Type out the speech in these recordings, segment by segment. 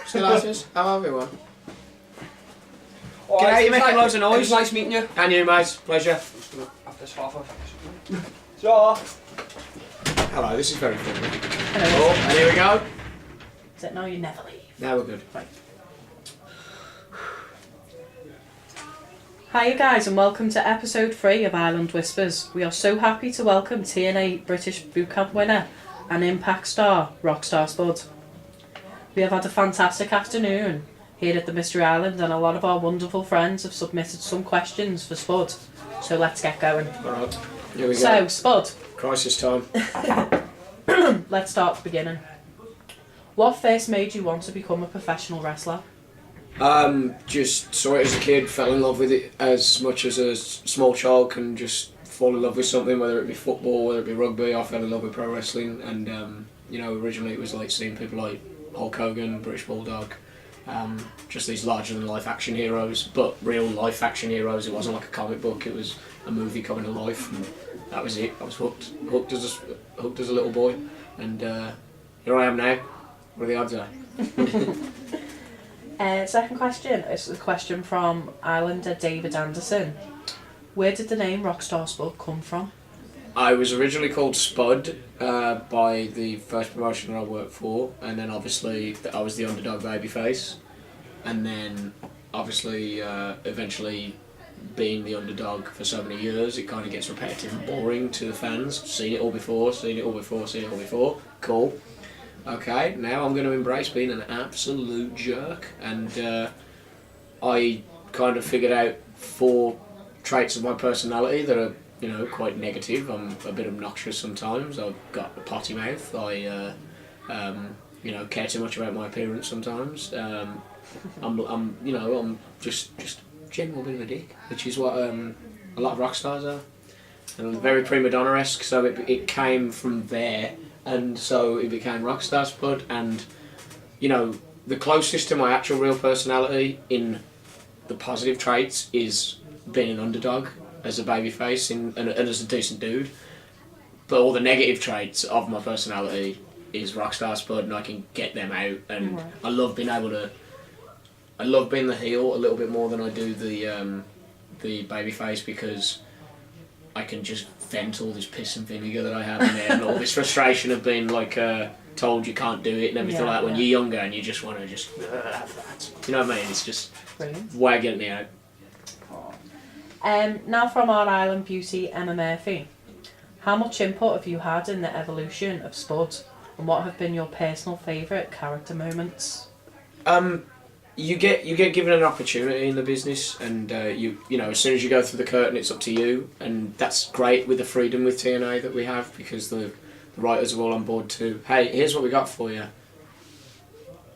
Still how are everyone? Oh, G'day, you're making loads of noise. It was nice meeting you. And you, mate. Pleasure. I'm just going to have this half of So. Hello, this is very good. Hello. Oh, and here we go. Is it now you never leave? Now we're good. Right. Hiya guys and welcome to episode 3 of Island Whispers. We are so happy to welcome TNA British Bootcamp winner and Impact star Rockstar Spud. We have had a fantastic afternoon here at the Mystery Island and a lot of our wonderful friends have submitted some questions for Spud. So let's get going. Alright, here we go. So Spud, Crisis time. let's start at the beginning. What first made you want to become a professional wrestler? Just saw it as a kid, fell in love with it as much as a small child can just fall in love with something, whether it be football, whether it be rugby. I fell in love with pro wrestling, and originally it was like seeing people like Hulk Hogan, British Bulldog, just these larger than life action heroes, but real life action heroes. It wasn't like a comic book, it was a movie coming to life, and that was it. I was hooked as a little boy, and here I am now. What are the odds are? Second question is a question from Islander David Anderson. Where did the name Rockstar Spud come from? I was originally called Spud by the first promotion that I worked for, and then obviously I was the underdog babyface, and then obviously eventually being the underdog for so many years, it kind of gets repetitive and boring to the fans. Seen it all before, cool. Okay, now I'm going to embrace being an absolute jerk, and I kind of figured out 4 traits of my personality that are, quite negative. I'm a bit obnoxious sometimes. I've got a potty mouth. I, care too much about my appearance sometimes. I'm just general bit of a dick, which is what a lot of rock stars are. And I'm very prima donna-esque, so it came from there. And so it became Rockstar Spud, and the closest to my actual real personality in the positive traits is being an underdog as a babyface and as a decent dude. But all the negative traits of my personality is Rockstar Spud, and I can get them out. And right. I love being the heel a little bit more than I do the babyface, because I can just vent all this piss and vinegar that I have in there, and all this frustration of being told you can't do it and everything like that when you're younger and you just want to just have that. You know what I mean? It's just way getting me out. Now from our Island Beauty, Emma Murphy. How much input have you had in the evolution of Spud, and what have been your personal favourite character moments? You get given an opportunity in the business, and as soon as you go through the curtain, it's up to you, and that's great with the freedom with TNA that we have, because the writers are all on board too. Hey, here's what we got for you.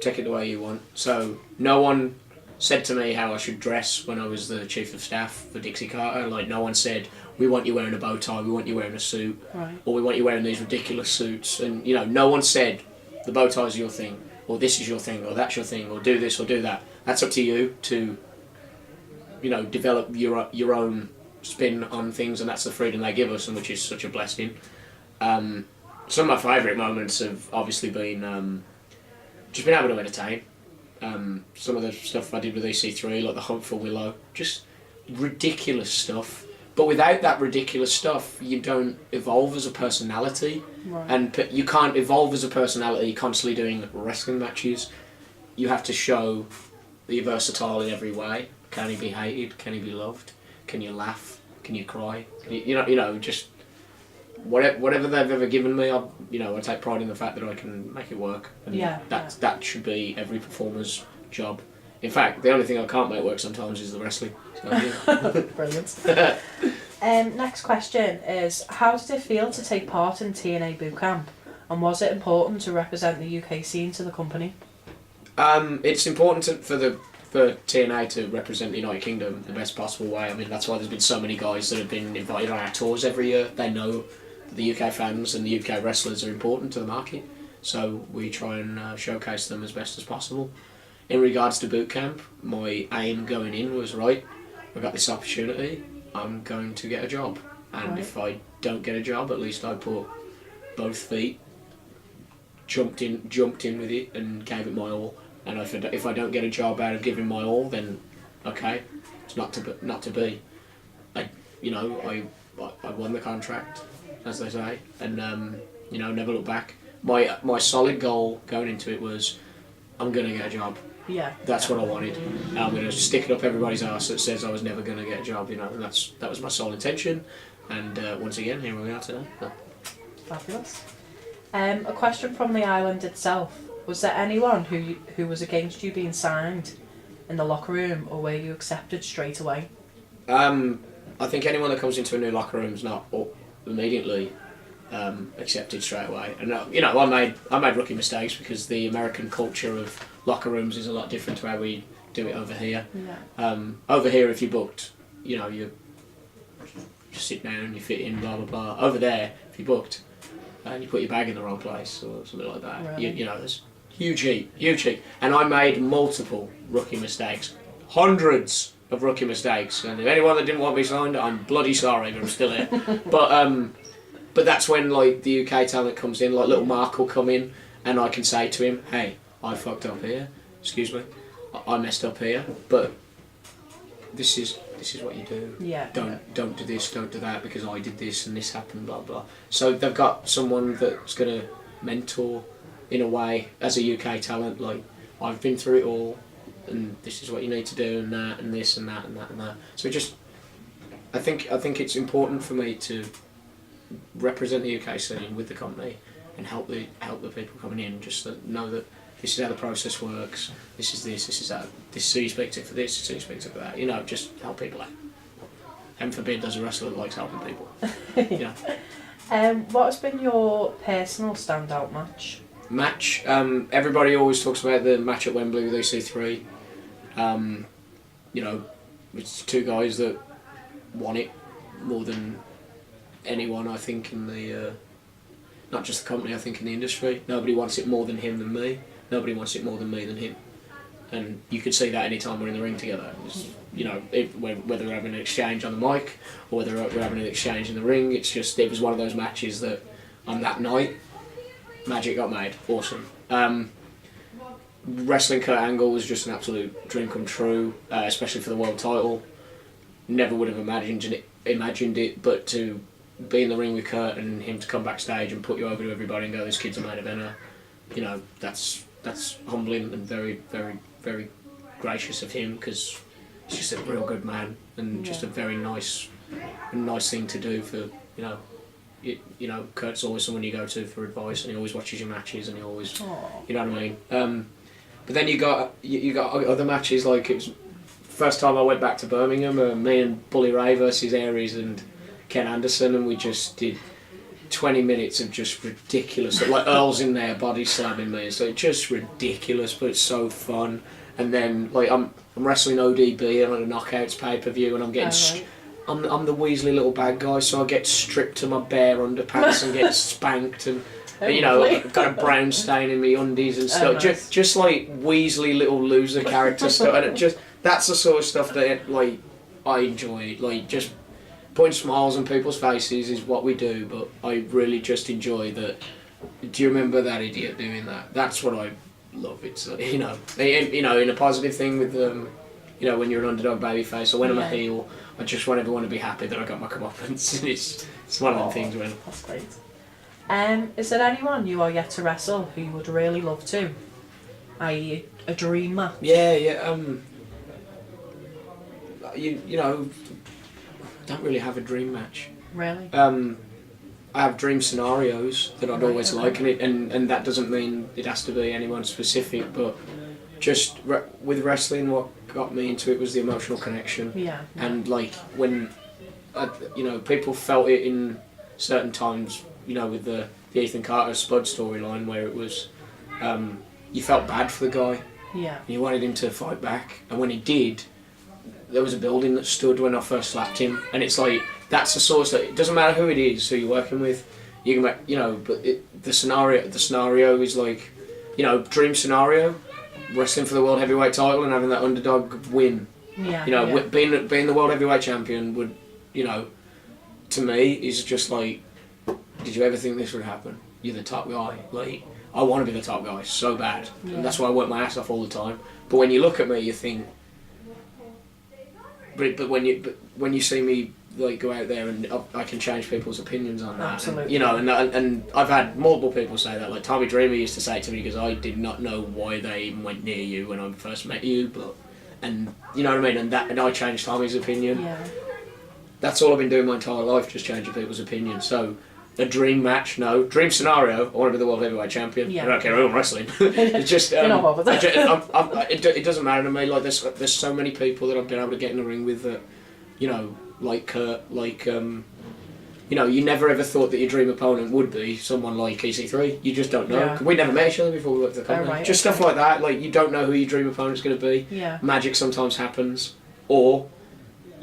Take it the way you want. So no one said to me how I should dress when I was the chief of staff for Dixie Carter. Like, no one said, we want you wearing a bow tie, we want you wearing a suit, right, or we want you wearing these ridiculous suits. And no one said the bow tie's your thing, or this is your thing, or that's your thing, or do this or do that. That's up to you to, develop your own spin on things, and that's the freedom they give us, and which is such a blessing. Some of my favourite moments have obviously been just being able to entertain. Some of the stuff I did with EC3, like the Hunt for Willow, just ridiculous stuff. But without that ridiculous stuff, you don't evolve as a personality. Right. And you can't evolve as a personality constantly doing wrestling matches. You have to show that you're versatile in every way. Can he be hated? Can he be loved? Can you laugh? Can you cry? Just whatever they've ever given me, I take pride in the fact that I can make it work. And that should be every performer's job. In fact, the only thing I can't make work sometimes is the wrestling. So, yeah. Brilliant. Next question is, how did it feel to take part in TNA Bootcamp, and was it important to represent the UK scene to the company? It's important for TNA to represent the United Kingdom the best possible way. I mean, that's why there's been so many guys that have been invited on our tours every year. They know that the UK fans and the UK wrestlers are important to the market, so we try and showcase them as best as possible. In regards to bootcamp, my aim going in was, right, I got this opportunity, I'm going to get a job. And right. If I don't get a job, at least I put both feet, jumped in with it and gave it my all. And if I don't get a job out of giving my all, then okay, it's not to be. I won the contract, as they say, and never look back. My solid goal going into it was, I'm gonna get a job. Yeah. That's what I wanted. And I'm gonna stick it up everybody's arse that says I was never gonna get a job. And that was my sole intention. And once again, here we are today. Fabulous. A question from the island itself. Was there anyone who was against you being signed in the locker room, or were you accepted straight away? I think anyone that comes into a new locker room is not immediately accepted straight away. And I made rookie mistakes because the American culture of locker rooms is a lot different to how we do it over here. Yeah. Over here, if you booked, you sit down, you fit in, blah blah blah. Over there, if you booked and you put your bag in the wrong place or something like that, really? there's huge heat. And I made multiple rookie mistakes, hundreds of rookie mistakes. And if anyone that didn't want me signed, I'm bloody sorry, but I'm still here. But that's when like the UK talent comes in, like little Mark will come in, and I can say to him, hey, I fucked up here. Excuse me, I messed up here, but this is what you do. Yeah. Don't do this, don't do that because I did this and this happened, blah blah. So they've got someone that's gonna mentor in a way as a UK talent. Like, I've been through it all, and this is what you need to do, and that and this and that and that and that. So I think it's important for me to represent the UK scene with the company and help the people coming in, just to know that this is how the process works, this is that, this is who you speak to for this, this is who you speak to for that, just help people out. Heaven forbid there's a wrestler that likes helping people. What has been your personal standout match? Everybody always talks about the match at Wembley with EC3. It's two guys that won it more than anyone, I think, in the not just the company, I think in the industry. Nobody wants it more than him than me. Nobody wants it more than me than him. And you could see that any time we're in the ring together. Whether we're having an exchange on the mic or whether we're having an exchange in the ring, it was one of those matches that on that night, magic got made. Awesome. Wrestling Kurt Angle was just an absolute dream come true, especially for the world title. Never would have imagined it, but to be in the ring with Kurt and him to come backstage and put you over to everybody and go, this kid's a main eventer, that's humbling and very, very, very gracious of him, because he's just a real good man and just a very nice thing to do for, Kurt's always someone you go to for advice, and he always watches your matches, and he always, you know what I mean. But then you got other matches, like it was first time I went back to Birmingham, me and Bully Ray versus Aries and Ken Anderson, and we just did 20 minutes of just ridiculous, like Earl's in there body slamming me, so it's just ridiculous, but it's so fun. And then like I'm wrestling ODB on a Knockouts pay-per-view, and I'm getting I'm the Weasley little bad guy, so I get stripped to my bare underpants and get spanked, and I've got a brown stain in me undies and stuff. Nice. Just like Weasley little loser character stuff, and that's the sort of stuff that like I enjoy. Like, just putting smiles on people's faces is what we do, but I really just enjoy that. Do you remember that idiot doing that? That's what I love. It's in a positive thing with when you're an underdog babyface, or when I'm a heel, I just want everyone to be happy that I got my comeuppance. It's one of them things when. That's great. Is there anyone you are yet to wrestle who you would really love to? I.e. a dream match? Yeah. I don't really have a dream match. Really? I have dream scenarios that I'd always like, and that doesn't mean it has to be anyone specific, but just with wrestling, what got me into it was the emotional connection. Yeah. And like when, people felt it in certain times, with the Ethan Carter Spud storyline, where it was, you felt bad for the guy. Yeah. And you wanted him to fight back, and when he did, there was a building that stood when I first slapped him, and it's like, that's the source that it doesn't matter who it is, who you're working with, you can make, but the scenario is like, dream scenario, wrestling for the world heavyweight title and having that underdog win. Yeah. Being the world heavyweight champion would, to me, is just like, did you ever think this would happen? You're the top guy. Like, I want to be the top guy so bad, Yeah. and that's why I work my ass off all the time. But when you look at me, you think, but when you see me like go out there and I can change people's opinions on that. Absolutely. And, you know, and I've had multiple people say that. Like Tommy Dreamer used to say it to me because I did not know why they even went near you when I first met you, and you know what I mean. And I changed Tommy's opinion. Yeah. That's all I've been doing my entire life, just changing people's opinions. So. A dream match? No. Dream scenario? I want to be the world heavyweight champion. Yeah. I don't care who I'm wrestling. It's just You're not bothered. it doesn't matter to me. Like there's so many people that I've been able to get in the ring with that, you know, like Kurt, like you know, you never ever thought that your dream opponent would be someone like EC3. You just don't know. Yeah. We never met each other before we worked at the company. Right, just okay. stuff like that. Like you don't know who your dream opponent's going to be. Yeah. Magic sometimes happens, or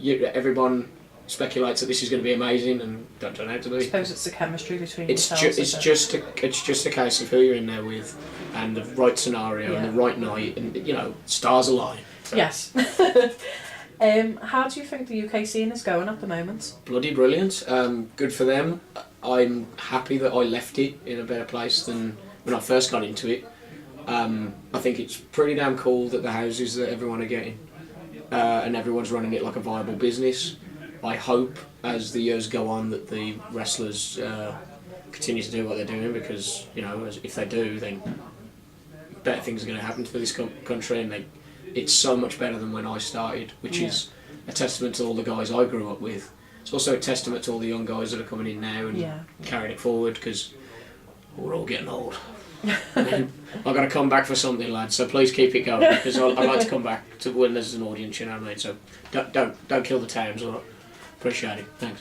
everyone speculates that this is going to be amazing and don't turn out to I be. suppose it's the chemistry between It's yourselves. it's just a case of who you're in there with, and the right scenario and the right night, and you know, stars align. So. Yes. How do you think the UK scene is going at the moment? Bloody brilliant. Good for them. I'm happy that I left it in a better place than when I first got into it. I think it's pretty damn cool that the houses that everyone are getting, and everyone's running it like a viable business. I hope as the years go on that the wrestlers continue to do what they're doing, because you know, if they do, then better things are going to happen to this country, and it's so much better than when I started, which is a testament to all the guys I grew up with. It's also a testament to all the young guys that are coming in now and carrying it forward, because we're all getting old. I've got to come back for something, lads. So please keep it going, because I like to come back to when there's an audience. You know what I mean? So don't kill the towns. All right. Appreciate it. Thanks.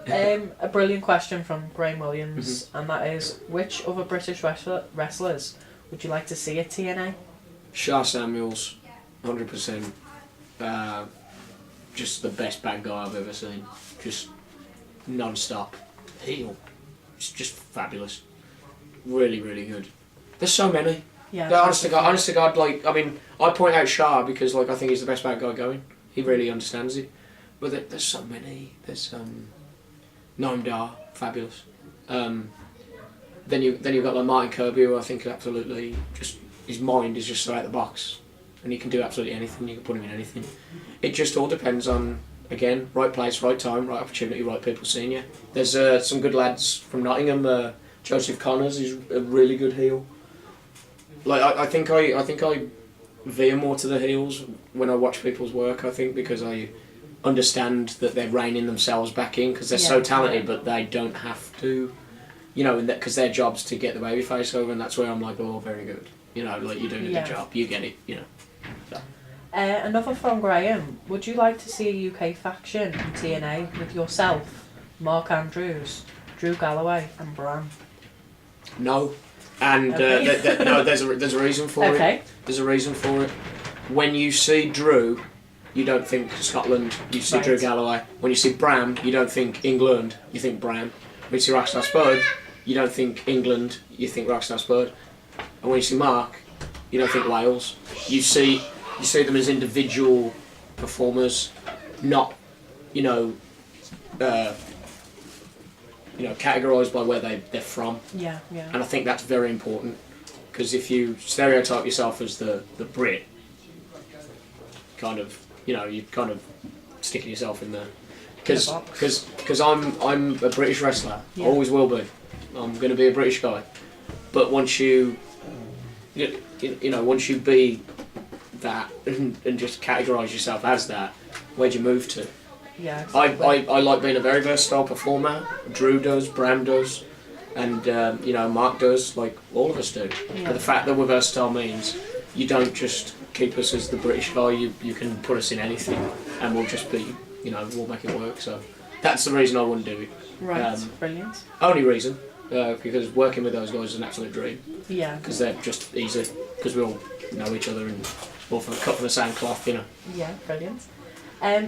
A brilliant question from Graham Williams, and that is: which other British wrestlers would you like to see at TNA? Shah Samuels, 100%. Just the best bad guy I've ever seen. Just non-stop. Heel. It's just fabulous. Really, really good. There's so many. Yeah. Honest to God, like, I mean, I point out Shah because, like, I think he's the best bad guy going. He really understands it. But there's so many. There's Noam Dar, fabulous. Then you've got like Martin Kirby, who I think absolutely just his mind is just so out of the box, and he can do absolutely anything. You can put him in anything. It just all depends on, again, right place, right time, right opportunity, right people seeing you. There's some good lads from Nottingham. Joseph Connors is a really good heel. Like I think I veer more to the heels when I watch people's work. I think because I understand that they're reining themselves back in because they're so talented, but they don't have to, you know, because their job's to get the babyface over, and that's where I'm like, oh, very good. You know, like you're doing a good job, you get it, you know. So. Another from Graham: would you like to see a UK faction in TNA with yourself, Mark Andrews, Drew Galloway, and Bram? No, and no, there's a reason for it. There's a reason for it. When you see Drew, you don't think Scotland, you see Drew Galloway. When you see Bram, you don't think England, you think Bram. When you see Rockstar Spud, you don't think England, you think Rockstar Spud. And when you see Mark, you don't think Wales. You see them as individual performers, not, categorised by where they're from. Yeah. And I think that's very important, because if you stereotype yourself as the Brit, you're kind of sticking yourself in there. Because I'm a British wrestler, always will be. I'm going to be a British guy. But once you once you be that and just categorise yourself as that, where'd you move to? Yeah. Exactly. I like being a very versatile performer. Drew does, Bram does, and Mark does. Like all of us do. Yeah. But the fact that we're versatile means you don't just keep us as the British guy. You can put us in anything, and we'll just be, we'll make it work. So that's the reason I wouldn't do it. Right. Brilliant. Only reason, because working with those guys is an absolute dream. Yeah. Because they're just easy. Because we all know each other and all cut from the same cloth, Yeah, brilliant.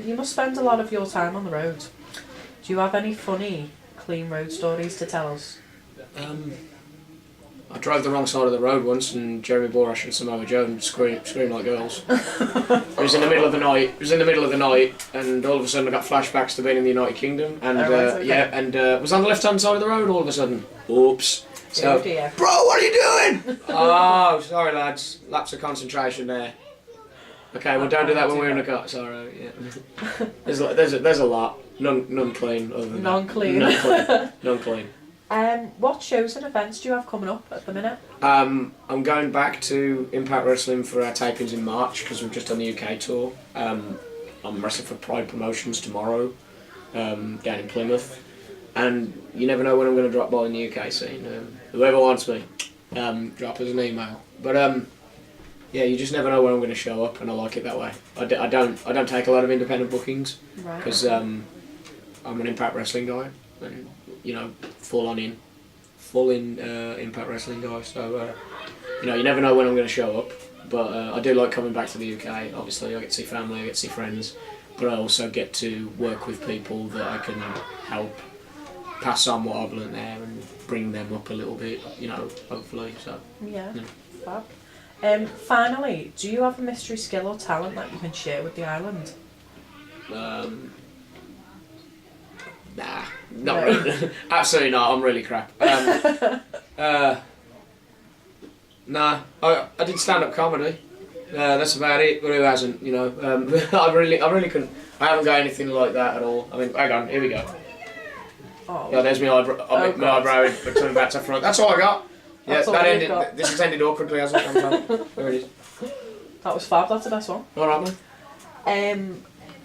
You must spend a lot of your time on the road. Do you have any funny, clean road stories to tell us? I drove the wrong side of the road once, and Jeremy Borash and Samoa Joe screamed like girls. It was in the middle of the night. And all of a sudden I got flashbacks to being in the United Kingdom, and was on the left-hand side of the road all of a sudden. Oops. So, Oh dear. bro, what are you doing? Oh, sorry lads, lapse of concentration there. Okay, well don't do that when we're in the car. Sorry, yeah. There's a lot. None clean other than Non-clean. None clean. What shows and events do you have coming up at the minute? I'm going back to Impact Wrestling for our tapings in March because we've just done the UK tour. I'm wrestling for Pride Promotions tomorrow, down in Plymouth, and you never know when I'm going to drop by in the UK scene. Whoever wants me, drop us an email. But yeah, you just never know when I'm going to show up, and I like it that way. I don't take a lot of independent bookings because I'm an Impact Wrestling guy, and you know, full in Impact Wrestling guy. So you know, you never know when I'm going to show up. But I do like coming back to the UK. Obviously, I get to see family, I get to see friends, but I also get to work with people that I can help pass on what I've learned there and bring them up a little bit. You know, hopefully. So yeah. Fab. Finally, do you have a mystery skill or talent that you can share with the island? Nah, not really. Absolutely not. I'm really crap. Nah, I did stand-up comedy. That's about it. But who hasn't? You know, I really couldn't. I haven't got anything like that at all. I mean, hang on. Here we go. Oh. Yeah, there's my eyebrow. My eyebrow turning back to front. That's all I got. Yeah, That's all that you've ended. got. This has ended awkwardly, hasn't it? There it is. That was fab. That's the best one. All right, man.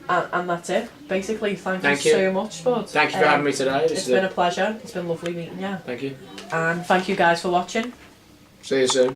And that's it. Basically, thank you so much, Spud. Thank you for having me today. It's been a pleasure. It's been lovely meeting you. Thank you. And thank you guys for watching. See you soon.